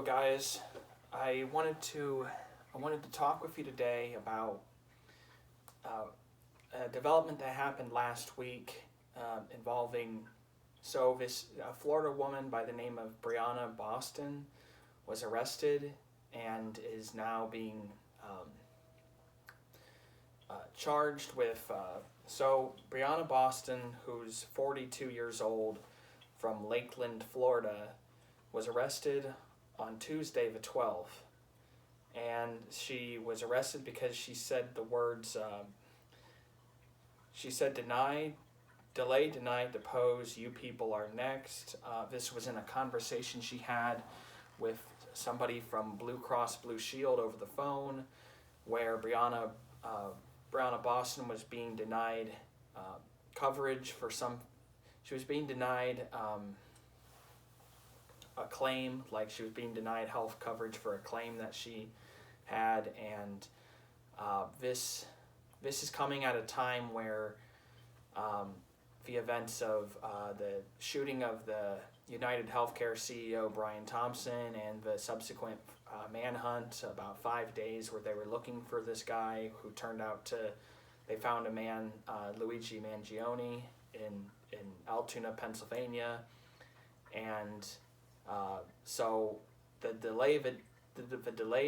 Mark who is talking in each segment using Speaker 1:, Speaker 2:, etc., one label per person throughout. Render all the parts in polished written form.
Speaker 1: guys. I wanted to talk with you today about a development that happened last week involving this Florida woman by the name of Brianna Boston was arrested and is now being charged with. Brianna Boston, who's 42 years old, from Lakeland, Florida, was arrested on Tuesday the 12th, and she was arrested because she said the words, she said delay, deny, depose, you people are next. This was in a conversation she had with somebody from Blue Cross Blue Shield over the phone, where Brianna Boston was being denied coverage for she was being denied a claim, like she was being denied health coverage for a claim that she had, and this is coming at a time where the events of the shooting of the United Healthcare CEO Brian Thompson and the subsequent manhunt, about 5 days where they were looking for this guy who turned out to, they found a man, Luigi Mangione, in Altoona, Pennsylvania, and so the delay,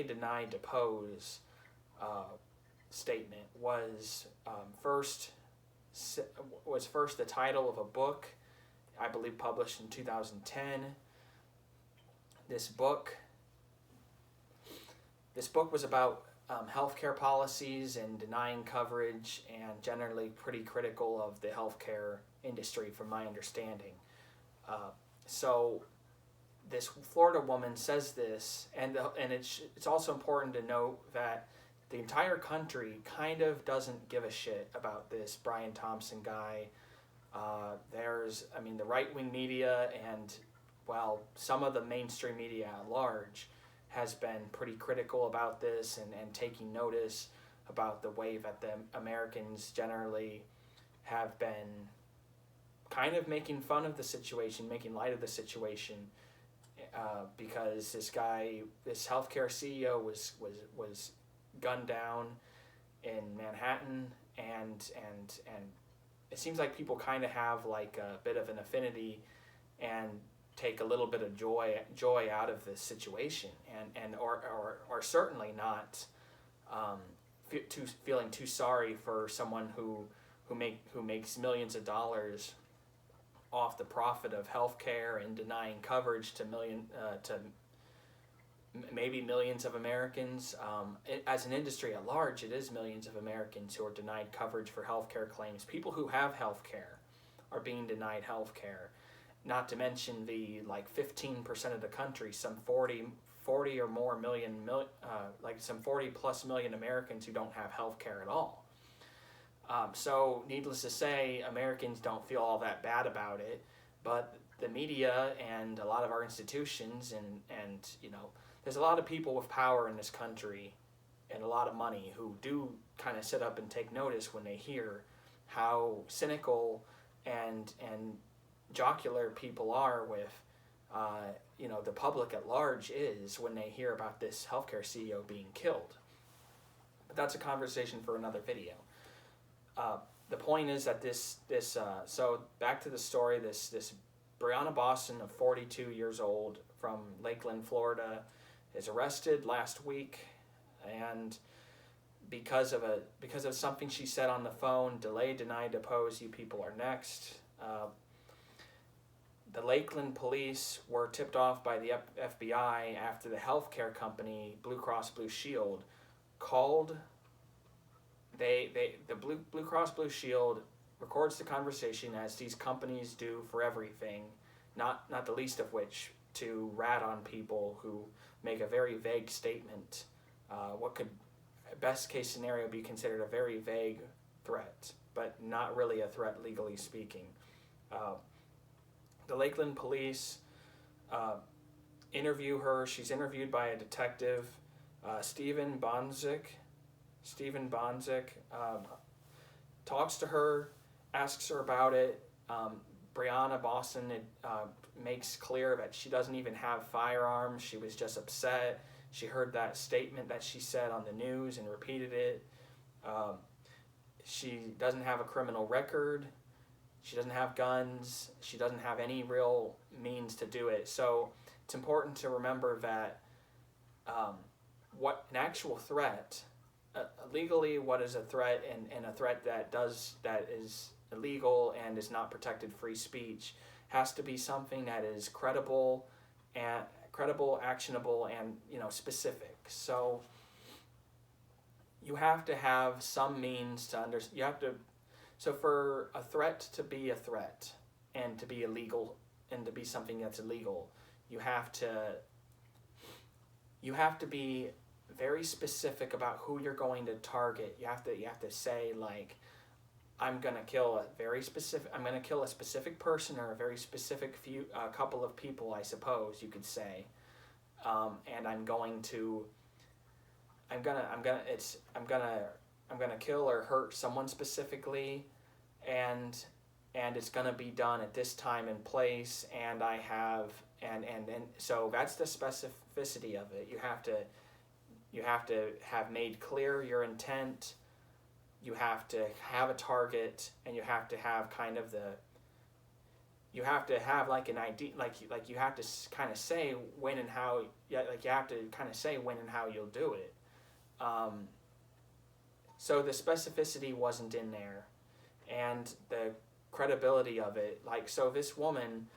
Speaker 1: deny, depose statement was first the title of a book, I believe published in 2010. This book was about healthcare policies and denying coverage, and generally pretty critical of the healthcare industry, from my understanding. So this Florida woman says this, and it's also important to note that the entire country kind of doesn't give a shit about this Brian Thompson guy. The right-wing media and, well, some of the mainstream media at large has been pretty critical about this and taking notice about the way that the Americans generally have been kind of making fun of the situation, making light of the situation, because this healthcare CEO was gunned down in Manhattan, and it seems like people kind of have like a bit of an affinity and take a little bit of joy out of this situation, and or certainly not feeling too sorry for someone who makes millions of dollars off the profit of healthcare and denying coverage to maybe millions of Americans. As an industry at large, it is millions of Americans who are denied coverage for healthcare claims. People who have healthcare are being denied healthcare. Not to mention the 15% of the country, some 40 or more million, some 40 plus million Americans who don't have healthcare at all. So needless to say, Americans don't feel all that bad about it, but the media and a lot of our institutions and there's a lot of people with power in this country and a lot of money who do kind of sit up and take notice when they hear how cynical and jocular people are with the public at large is when they hear about this healthcare CEO being killed. But that's a conversation for another video. The point is that so back to the story, this Brianna Boston of 42 years old from Lakeland, Florida, is arrested last week, and because of something she said on the phone, delay, deny, depose, you people are next. The Lakeland police were tipped off by the FBI after the healthcare company Blue Cross Blue Shield called. The Blue Cross Blue Shield records the conversation, as these companies do for everything, not the least of which to rat on people who make a very vague statement, what could best case scenario be considered a very vague threat, but not really a threat legally speaking. The Lakeland police interview her. She's interviewed by a detective, Stephen Bonzik. Talks to her, asks her about it. Brianna Boston makes clear that she doesn't even have firearms. She was just upset. She heard that statement that she said on the news and repeated it. She doesn't have a criminal record. She doesn't have guns. She doesn't have any real means to do it. So it's important to remember that what an actual threat, legally, what is a threat, and a threat that is illegal and is not protected free speech, has to be something that is credible, actionable, and specific. So you have to have some means to understand. So for a threat to be a threat and to be illegal and to be something that's illegal, you have to be very specific about who you're going to target. You have to say, like, I'm going to kill a specific person or a very specific couple of people, I suppose you could say. And I'm gonna kill or hurt someone specifically, and it's gonna be done at this time and place, and I have and so that's the specificity of it. You have to have made clear your intent. You have to have a target, and you have to have like an idea, like you have to kind of say when and how. Yeah, like you have to kind of say when and how you'll do it. So the specificity wasn't in there, and the credibility of it. Like, so this woman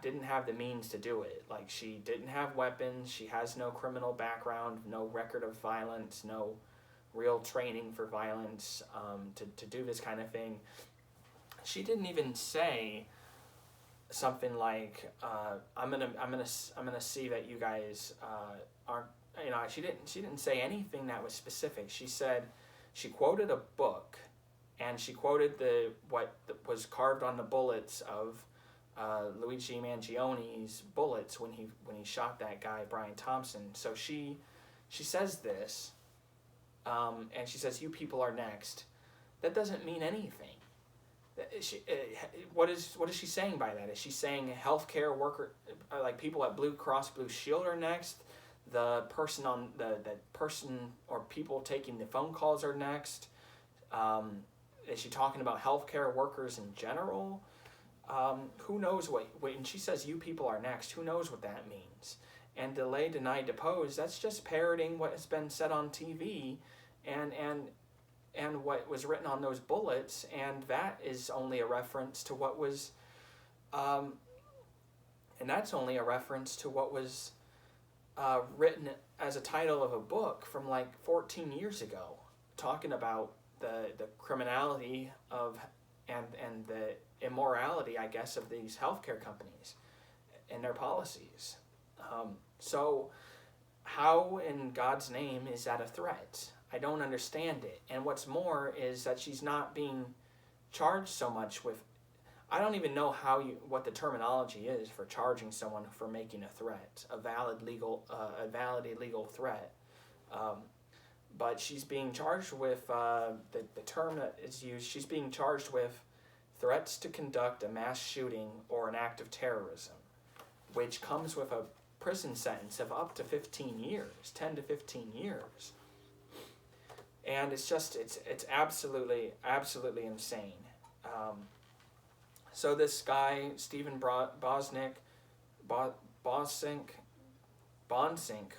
Speaker 1: didn't have the means to do it. Like, she didn't have weapons. She has no criminal background, no record of violence, no real training for violence to do this kind of thing. She didn't even say something like, I'm gonna see that you guys aren't. She didn't say anything that was specific. She quoted a book, and she quoted what was carved on the bullets of Luigi Mangioni's bullets when he shot that guy Brian Thompson. So she says this, and she says, "You people are next." That doesn't mean anything. What is she saying by that? Is she saying healthcare worker, like people at Blue Cross Blue Shield, are next? The person on the person or people taking the phone calls are next? Is she talking about healthcare workers in general? Who knows what when she says you people are next? Who knows what that means? And delay, deny, depose. That's just parroting what has been said on TV, and what was written on those bullets, and that is only a reference to what was, and that's only a reference to what was written as a title of a book from like 14 years ago, talking about the criminality of and the immorality, I guess, of these healthcare companies and their policies. So how in God's name is that a threat? I don't understand it. And what's more is that she's not being charged so much with, I don't even know what the terminology is for charging someone for making a threat, a valid illegal threat. But she's being charged with, the term that is used, she's being charged with threats to conduct a mass shooting or an act of terrorism, which comes with a prison sentence of up to 15 years, 10 to 15 years. And it's absolutely insane. So this guy, Stephen Bonsink,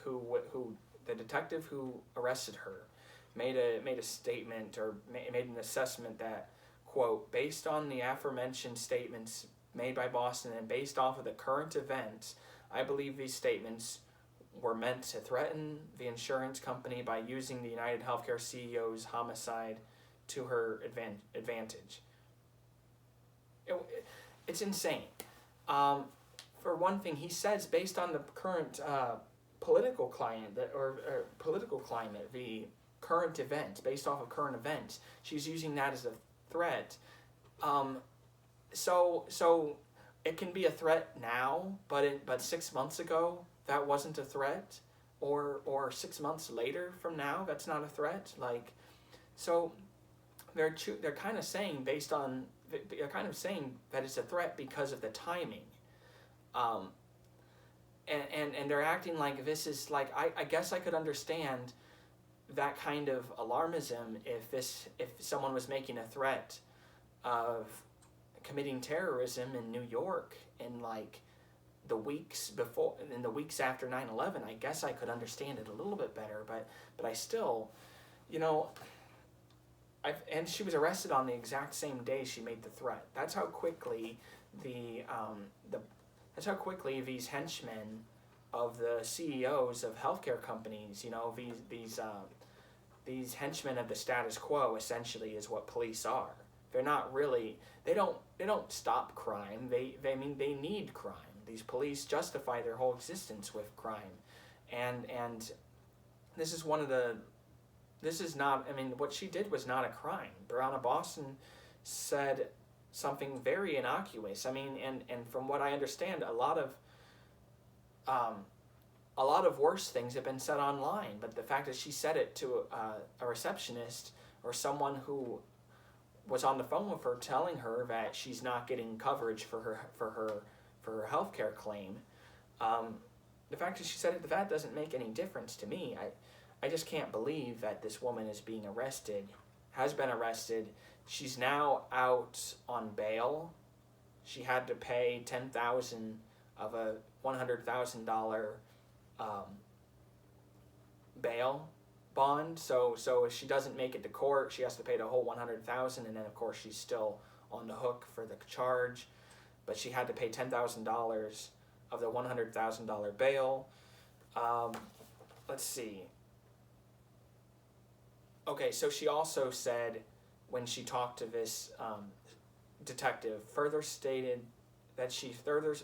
Speaker 1: who the detective who arrested her, made a statement or made an assessment that, quote, based on the aforementioned statements made by Boston and based off of the current events, I believe these statements were meant to threaten the insurance company by using the United Healthcare CEO's homicide to her advantage. It's insane. For one thing, he says based on the current political climate, the current events, based off of current events, she's using that as a threat. So it can be a threat now, but 6 months ago that wasn't a threat, or 6 months later from now that's not a threat. Like, so they're kind of saying based on they're kind of saying that it's a threat because of the timing. Um, and they're acting like this is like, I guess I could understand that kind of alarmism if someone was making a threat of committing terrorism in New York in like the weeks before, in the weeks after 9/11. I guess I could understand it a little bit better, but I still, you know, and she was arrested on the exact same day she made the threat. That's how quickly that's how quickly these henchmen of the CEOs of healthcare companies, you know, these henchmen of the status quo essentially is what police are. They're not really, they don't stop crime. I mean they need crime. These police justify their whole existence with crime. And this is one of the, this is not, I mean, what she did was not a crime. Breonna Boston said something very innocuous. I mean, and from what I understand, a lot of worse things have been said online, but the fact that she said it to a receptionist or someone who was on the phone with her telling her that she's not getting coverage for her healthcare claim, the fact that she said it, that doesn't make any difference to me. I just can't believe that this woman is being arrested, has been arrested. She's now out on bail. She had to pay $10,000 of a $100,000 bail bond. So if she doesn't make it to court, she has to pay the whole $100,000, and then of course she's still on the hook for the charge. But she had to pay $10,000 of the $100,000 bail. Let's see. Okay, so she also said, when she talked to this detective, further stated that she further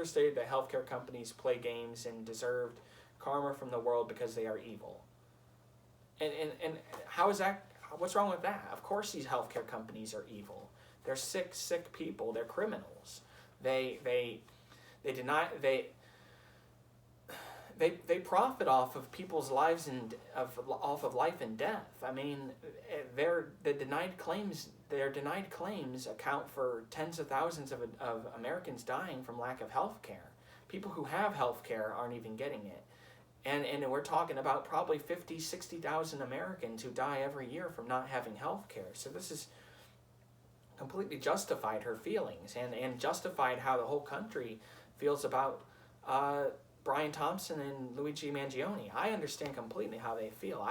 Speaker 1: stated that healthcare companies play games and deserved karma from the world because they are evil. And how is that? What's wrong with that? Of course, these healthcare companies are evil. They're sick people. They're criminals. They profit off of people's lives and off of life and death. I mean, their denied claims account for tens of thousands of Americans dying from lack of health care. People who have health care aren't even getting it. And we're talking about probably 50, 60,000 Americans who die every year from not having health care. So this is completely justified her feelings and justified how the whole country feels about Brian Thompson and Luigi Mangione. I understand completely how they feel.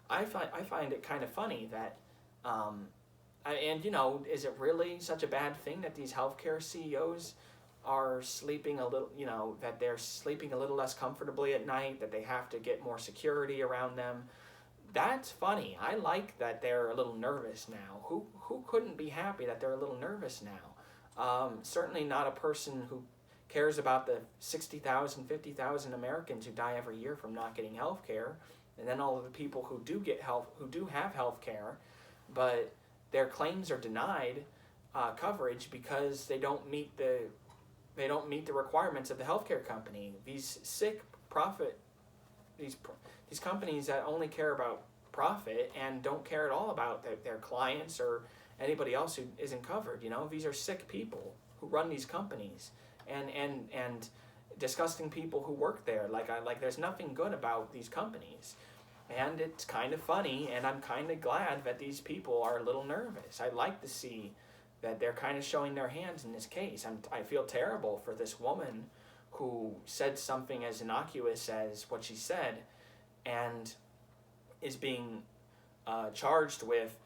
Speaker 1: I find it kind of funny that, and you know, is it really such a bad thing that these healthcare CEOs are sleeping a little, you know, that they're sleeping a little less comfortably at night, that they have to get more security around them? That's funny. I like that they're a little nervous now. Who couldn't be happy that they're a little nervous now? Certainly not a person who cares about the 60,000, 50,000 Americans who die every year from not getting health care, and then all of the people who do have health care, but their claims are denied coverage because they don't meet the requirements of the healthcare company. These these companies that only care about profit and don't care at all about their clients or anybody else who isn't covered. You know, these are sick people who run these companies, and disgusting people who work there. Like there's nothing good about these companies, and it's kind of funny, and I'm kind of glad that these people are a little nervous. I'd like to see that they're kind of showing their hands in this case. I feel terrible for this woman who said something as innocuous as what she said, and is being charged with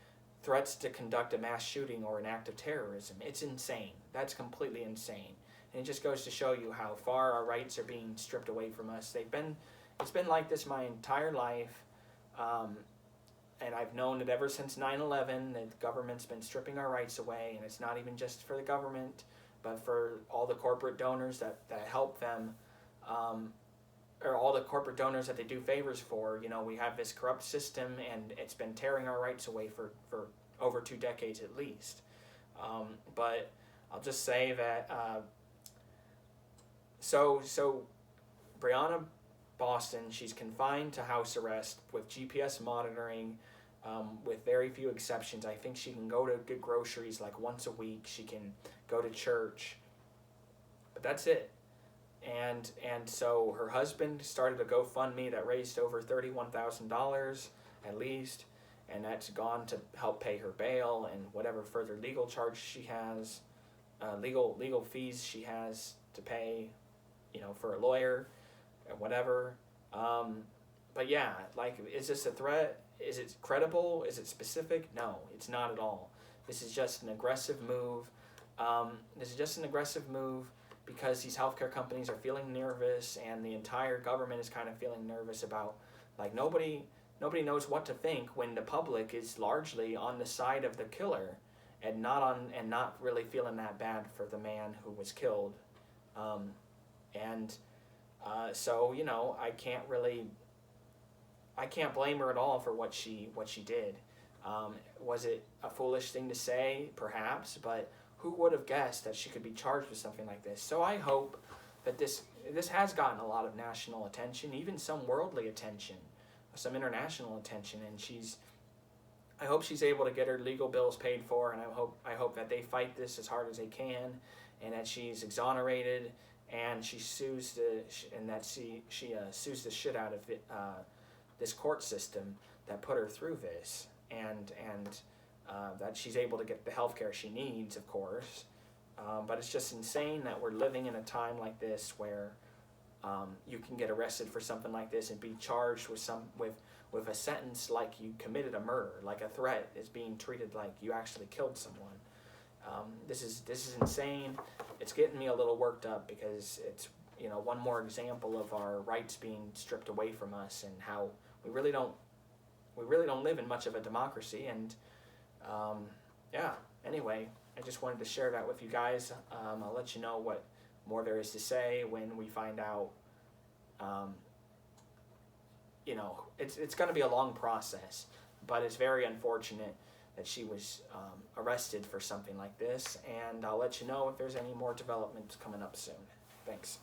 Speaker 1: threats to conduct a mass shooting or an act of terrorism. It's insane. That's completely insane. And it just goes to show you how far our rights are being stripped away from us. It's been like this my entire life. And I've known it ever since 9/11, the government's been stripping our rights away, and it's not even just for the government, but for all the corporate donors that help them, or all the corporate donors that they do favors for. You know, we have this corrupt system, and it's been tearing our rights away for over 2 decades at least. But I'll just say that, so Breonna Boston, she's confined to house arrest with GPS monitoring with very few exceptions. I think she can go to get groceries like once a week. She can go to church, but that's it. And so her husband started a GoFundMe that raised over $31,000 at least, and that's gone to help pay her bail and whatever further legal charges she has, legal fees she has to pay, for a lawyer and whatever. But yeah, like, is this a threat? Is it credible? Is it specific? No, it's not at all. This is just an aggressive move. Because these healthcare companies are feeling nervous, and the entire government is kind of feeling nervous about, like, nobody knows what to think when the public is largely on the side of the killer, and not really feeling that bad for the man who was killed. So I can't blame her at all for what she did. Was it a foolish thing to say? Perhaps, but who would have guessed that she could be charged with something like this? So I hope that this has gotten a lot of national attention, even some worldly attention, some international attention, and I hope she's able to get her legal bills paid for, and I hope that they fight this as hard as they can, and that she's exonerated, and she sues the shit out of this court system that put her through this, and that she's able to get the health care she needs, of course. But it's just insane that we're living in a time like this where you can get arrested for something like this and be charged with a sentence like you committed a murder, like a threat is being treated like you actually killed someone. This is insane. It's getting me a little worked up because it's one more example of our rights being stripped away from us, and how we really don't live in much of a democracy. And anyway, I just wanted to share that with you guys. I'll let you know what more there is to say when we find out. It's going to be a long process, but it's very unfortunate that she was arrested for something like this, and I'll let you know if there's any more developments coming up soon. Thanks.